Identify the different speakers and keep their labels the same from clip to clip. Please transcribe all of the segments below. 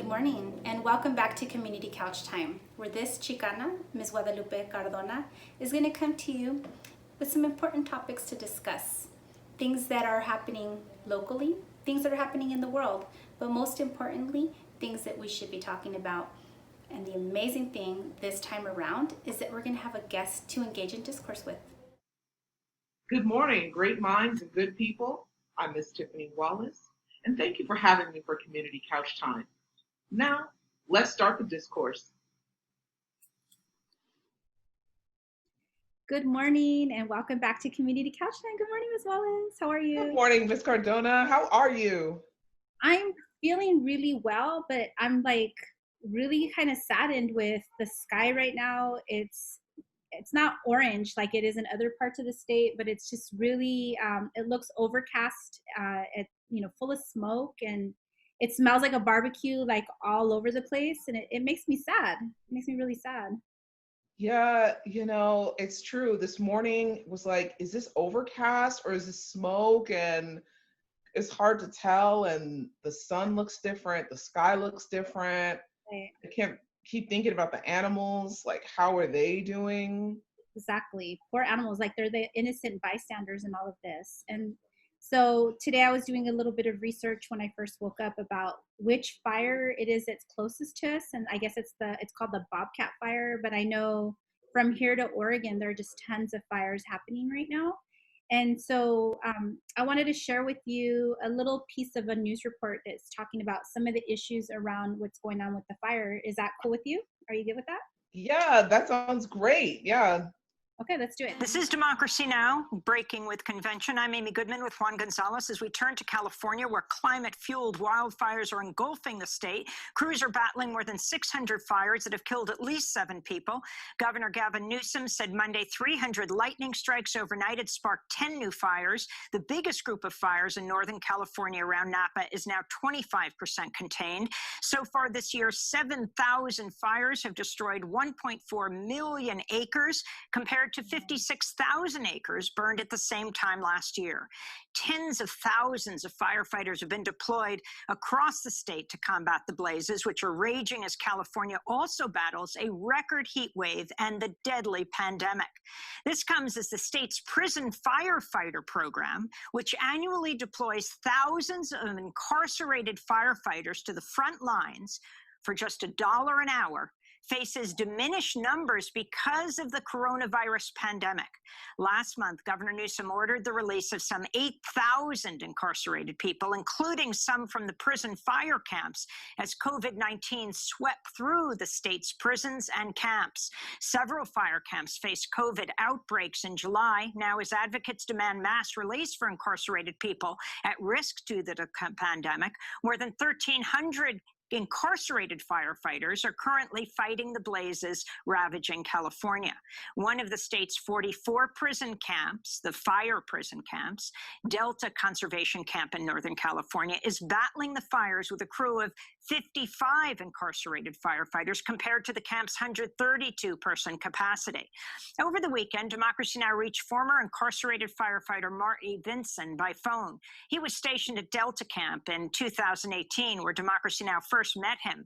Speaker 1: Good morning and welcome back to Community Couch Time, where this Chicana, Ms. Guadalupe Cardona, is going to come to you with some important topics to discuss. Things that are happening locally, things that are happening in the world, but most importantly, things that we should be talking about. And the amazing thing this time around is that we're going to have a guest to engage in discourse with.
Speaker 2: Good morning, great minds and good people. I'm Miss Tiffany Wallace, and thank you for having me for Community Couch Time. Now, let's start the discourse.
Speaker 1: Good morning and welcome back to Community Couch Time. Good morning, Ms. Wallace. How are you?
Speaker 2: Good morning, Ms. Cardona. How are you?
Speaker 1: I'm feeling really well, but I'm really kind of saddened with the sky right now. It's not orange like it is in other parts of the state, but it's just really it looks overcast, full of smoke, and it smells like a barbecue like all over the place, and it makes me sad. It makes me really sad.
Speaker 2: Yeah, it's true. This morning was like, is this overcast or is this smoke? And it's hard to tell, and the sun looks different, the sky looks different.
Speaker 1: Right.
Speaker 2: I can't keep thinking about the animals, like how are they doing?
Speaker 1: Exactly. Poor animals, like they're the innocent bystanders in all of this. And so today I was doing a little bit of research when I first woke up about which fire it is that's closest to us. And I guess it's called the Bobcat fire, but I know from here to Oregon, there are just tons of fires happening right now. And so I wanted to share with you a little piece of a news report that's talking about some of the issues around what's going on with the fire. Is that cool with you? Are you good with that?
Speaker 2: Yeah, that sounds great. Yeah.
Speaker 1: Okay, let's do it.
Speaker 3: This is Democracy Now!, Breaking with Convention. I'm Amy Goodman with Juan Gonzalez as we turn to California, where climate-fueled wildfires are engulfing the state. Crews are battling more than 600 fires that have killed at least 7 people. Governor Gavin Newsom said Monday 300 lightning strikes overnight had sparked 10 new fires. The biggest group of fires in Northern California around Napa is now 25% contained. So far this year, 7,000 fires have destroyed 1.4 million acres, compared to 56,000 acres burned at the same time last year. Tens of thousands of firefighters have been deployed across the state to combat the blazes, which are raging as California also battles a record heat wave and the deadly pandemic. This comes as the state's prison firefighter program, which annually deploys thousands of incarcerated firefighters to the front lines for just $1 an hour, faces diminished numbers because of the coronavirus pandemic. Last month, Governor Newsom ordered the release of some 8,000 incarcerated people, including some from the prison fire camps, as COVID-19 swept through the state's prisons and camps. Several fire camps faced COVID outbreaks in July. Now, as advocates demand mass release for incarcerated people at risk due to the pandemic, more than 1,300 incarcerated firefighters are currently fighting the blazes ravaging California. One of the state's 44 prison camps, the fire prison camps, Delta Conservation Camp in Northern California, is battling the fires with a crew of 55 incarcerated firefighters compared to the camp's 132-person capacity. Over the weekend, Democracy Now! Reached former incarcerated firefighter Marty Vinson by phone. He was stationed at Delta Camp in 2018, where Democracy Now! First met him.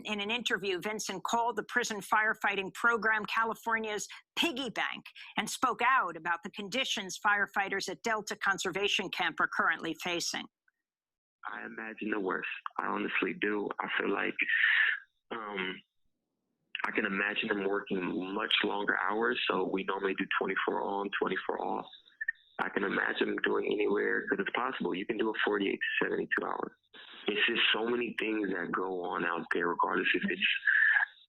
Speaker 3: In an interview, Vinson called the prison firefighting program California's piggy bank and spoke out about the conditions firefighters at Delta Conservation Camp are currently facing.
Speaker 4: I imagine the worst. I honestly do. I feel like I can imagine them working much longer hours. So we normally do 24 on, 24 off. I can imagine them doing anywhere, because it's possible. You can do a 48 to 72 hours. It's just so many things that go on out there, regardless if it's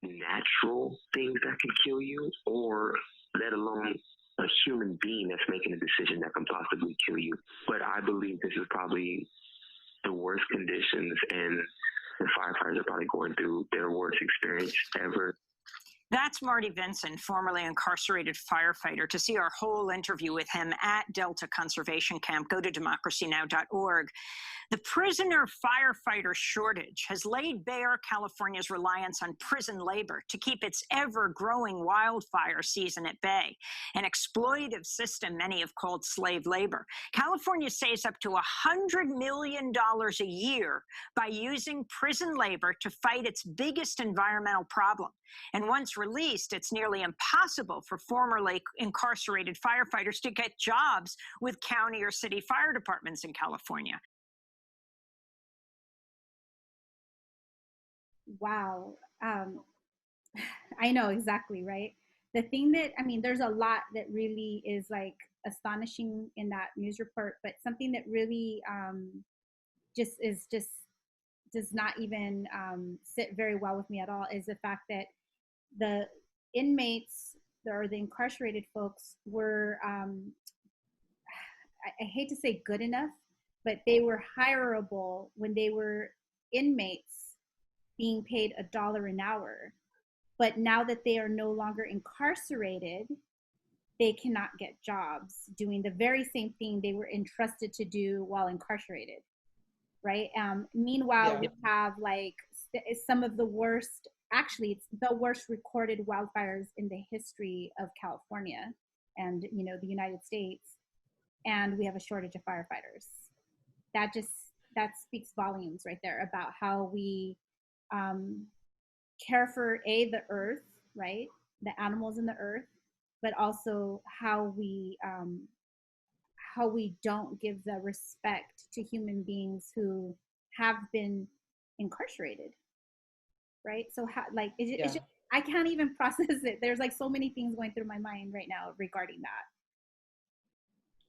Speaker 4: natural things that can kill you, or let alone a human being that's making a decision that can possibly kill you. But I believe this is probably the worst conditions, and the firefighters are probably going through their worst experience ever.
Speaker 3: That's Marty Vinson, formerly incarcerated firefighter. To see our whole interview with him at Delta Conservation Camp, go to democracynow.org. The prisoner firefighter shortage has laid bare California's reliance on prison labor to keep its ever-growing wildfire season at bay, an exploitative system many have called slave labor. California saves up to $100 million a year by using prison labor to fight its biggest environmental problem. And once released, it's nearly impossible for formerly incarcerated firefighters to get jobs with county or city fire departments in California.
Speaker 1: Wow. I know exactly, right? The thing that, I mean, there's a lot that really is like astonishing in that news report, but something that really just does not even sit very well with me at all is the fact that the inmates or the incarcerated folks were, I hate to say good enough, but they were hireable when they were inmates being paid $1 an hour. But now that they are no longer incarcerated, they cannot get jobs doing the very same thing they were entrusted to do while incarcerated, right? Meanwhile,
Speaker 2: Yeah.
Speaker 1: we have like some of the worst, actually, it's the worst recorded wildfires in the history of California and, you know, the United States. And we have a shortage of firefighters. That speaks volumes right there about how we care for the earth, right? The animals in the earth, but also how we don't give the respect to human beings who have been incarcerated, right? So how, like, it's just, I can't even process it. There's like so many things going through my mind right now regarding that.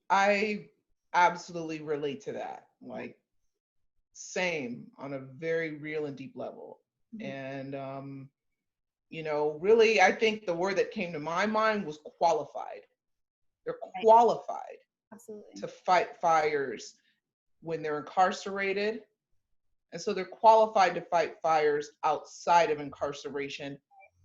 Speaker 2: I absolutely relate to that. Like, same, on a very real and deep level.
Speaker 1: Mm-hmm.
Speaker 2: And you know, really, I think the word that came to my mind was qualified. They're
Speaker 1: Right.
Speaker 2: qualified
Speaker 1: Absolutely.
Speaker 2: to fight fires when they're incarcerated. And so they're qualified to fight fires outside of incarceration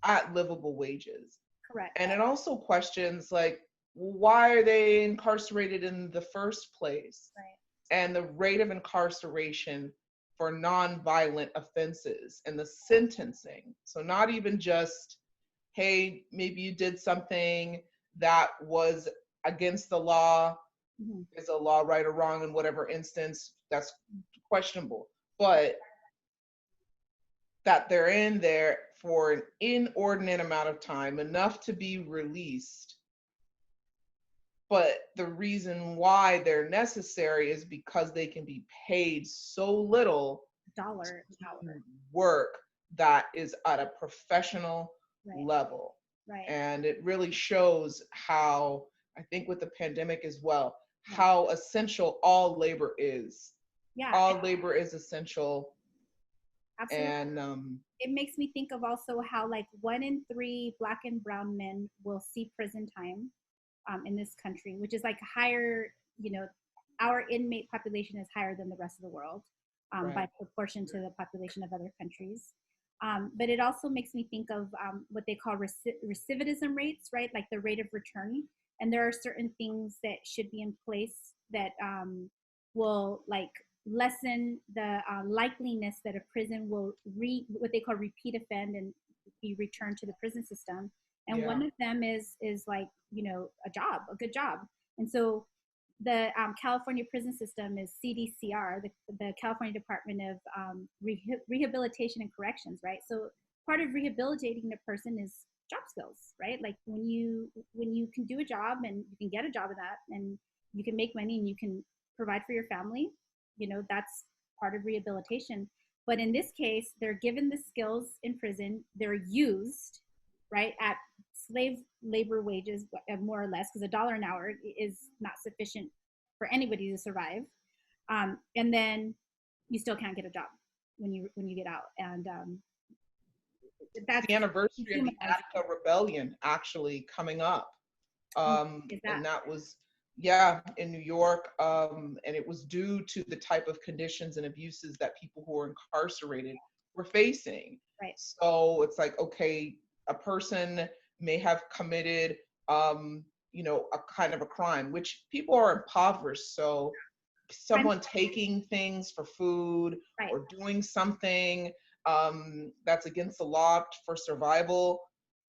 Speaker 2: at livable wages.
Speaker 1: Correct.
Speaker 2: And it also questions, like, why are they incarcerated in the first place?
Speaker 1: Right.
Speaker 2: And the rate of incarceration for nonviolent offenses and the sentencing. So not even just, hey, maybe you did something that was against the law.
Speaker 1: Mm-hmm.
Speaker 2: Is the law right or wrong in whatever instance? That's questionable. But that they're in there for an inordinate amount of time, enough to be released. But the reason why they're necessary is because they can be paid so little
Speaker 1: $1 an hour.
Speaker 2: work that is at a professional
Speaker 1: Right.
Speaker 2: level.
Speaker 1: Right.
Speaker 2: And it really shows how, I think with the pandemic as well,
Speaker 1: Yeah.
Speaker 2: how essential all labor is.
Speaker 1: Yeah.
Speaker 2: All labor is essential.
Speaker 1: Absolutely.
Speaker 2: And
Speaker 1: it makes me think of also how like 1 in 3 Black and brown men will see prison time in this country, which is like higher, you know, our inmate population is higher than the rest of the world
Speaker 2: Right.
Speaker 1: by proportion to the population of other countries. But it also makes me think of what they call recidivism rates, right? Like the rate of return. And there are certain things that should be in place that will like lessen the likeliness that a prison will what they call repeat offend and be returned to the prison system. And
Speaker 2: Yeah.
Speaker 1: one of them is like, you know, a good job. And so the California prison system is CDCR, the California Department of Rehabilitation and Corrections, right? So part of rehabilitating a person is job skills, right? Like when you can do a job and you can get a job in that and you can make money and you can provide for your family, you know, that's part of rehabilitation. But in this case, they're given the skills in prison, they're used, right, at slave labor wages, more or less, because $1 an hour is not sufficient for anybody to survive. And then you still can't get a job when you get out. And that's
Speaker 2: the anniversary of the Attica Rebellion actually coming up. And that was, in New York. And it was due to the type of conditions and abuses that people who were incarcerated were facing.
Speaker 1: Right.
Speaker 2: So it's like, okay, a person may have committed, you know, a kind of a crime, which people are impoverished. So someone taking things for food
Speaker 1: Right.
Speaker 2: or doing something that's against the law for survival,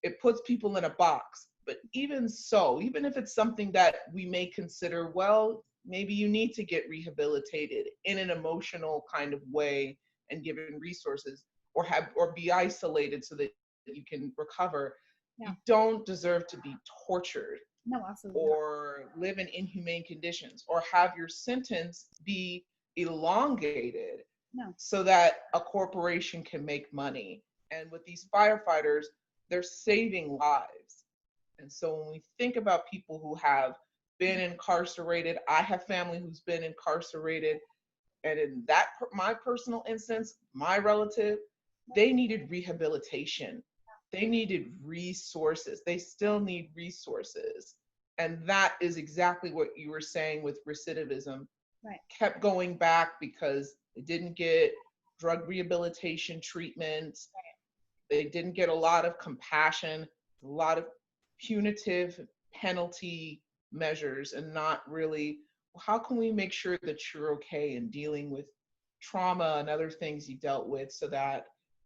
Speaker 2: it puts people in a box. But even so, even if it's something that we may consider, well, maybe you need to get rehabilitated in an emotional kind of way and given resources, or be isolated so that you can recover.
Speaker 1: Yeah.
Speaker 2: You don't deserve to be tortured
Speaker 1: No, absolutely not.
Speaker 2: or live in inhumane conditions or have your sentence be elongated
Speaker 1: No.
Speaker 2: so that a corporation can make money. And with these firefighters, they're saving lives. And so when we think about people who have been incarcerated, I have family who's been incarcerated, and in that my personal instance, my relative, they needed rehabilitation. They needed resources. They still need resources. And that is exactly what you were saying with recidivism.
Speaker 1: Right.
Speaker 2: Kept going back because they didn't get drug rehabilitation treatment. They didn't get a lot of compassion, a lot of punitive penalty measures, and not really, how can we make sure that you're okay in dealing with trauma and other things you dealt with so that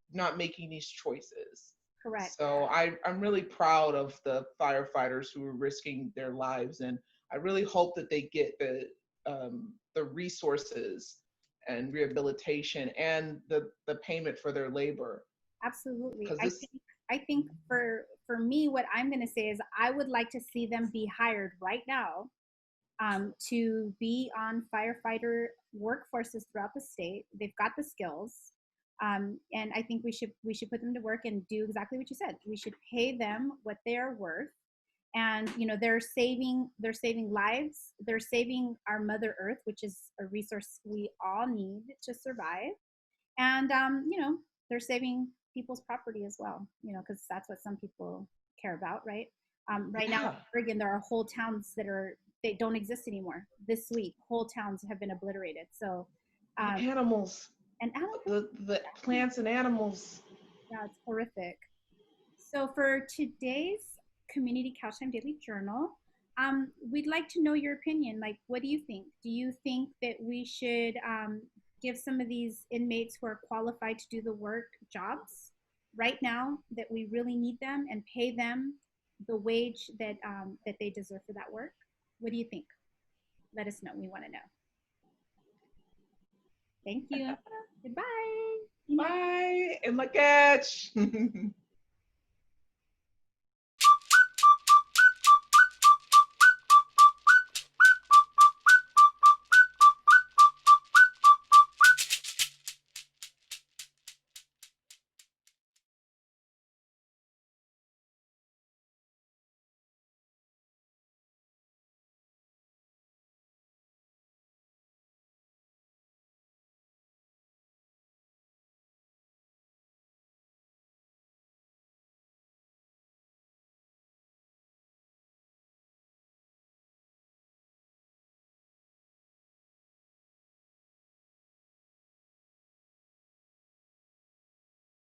Speaker 2: you're not making these choices.
Speaker 1: Correct.
Speaker 2: So I'm really proud of the firefighters who are risking their lives, and I really hope that they get the resources and rehabilitation and the payment for their labor.
Speaker 1: Absolutely.
Speaker 2: This,
Speaker 1: I think for me, what I'm going to say is I would like to see them be hired right now to be on firefighter workforces throughout the state. They've got the skills, and I think we should put them to work and do exactly what you said. We should pay them what they are worth, and you know they're saving lives. They're saving our Mother Earth, which is a resource we all need to survive, and you know they're saving people's property as well. You know, because that's what some people care about, right? Right now in Oregon, there are whole towns they don't exist anymore. This week, whole towns have been obliterated. So
Speaker 2: animals,
Speaker 1: and animals,
Speaker 2: the plants and animals.
Speaker 1: yeah, it's horrific. So for today's Community Couch Time Daily Journal, we'd like to know your opinion. Like, what do you think? Do you think that we should give some of these inmates who are qualified to do the work jobs right now, that we really need them, and pay them the wage that that they deserve for that work? What do you think? Let us know. We want to know. Thank you. Goodbye.
Speaker 2: Bye. And look at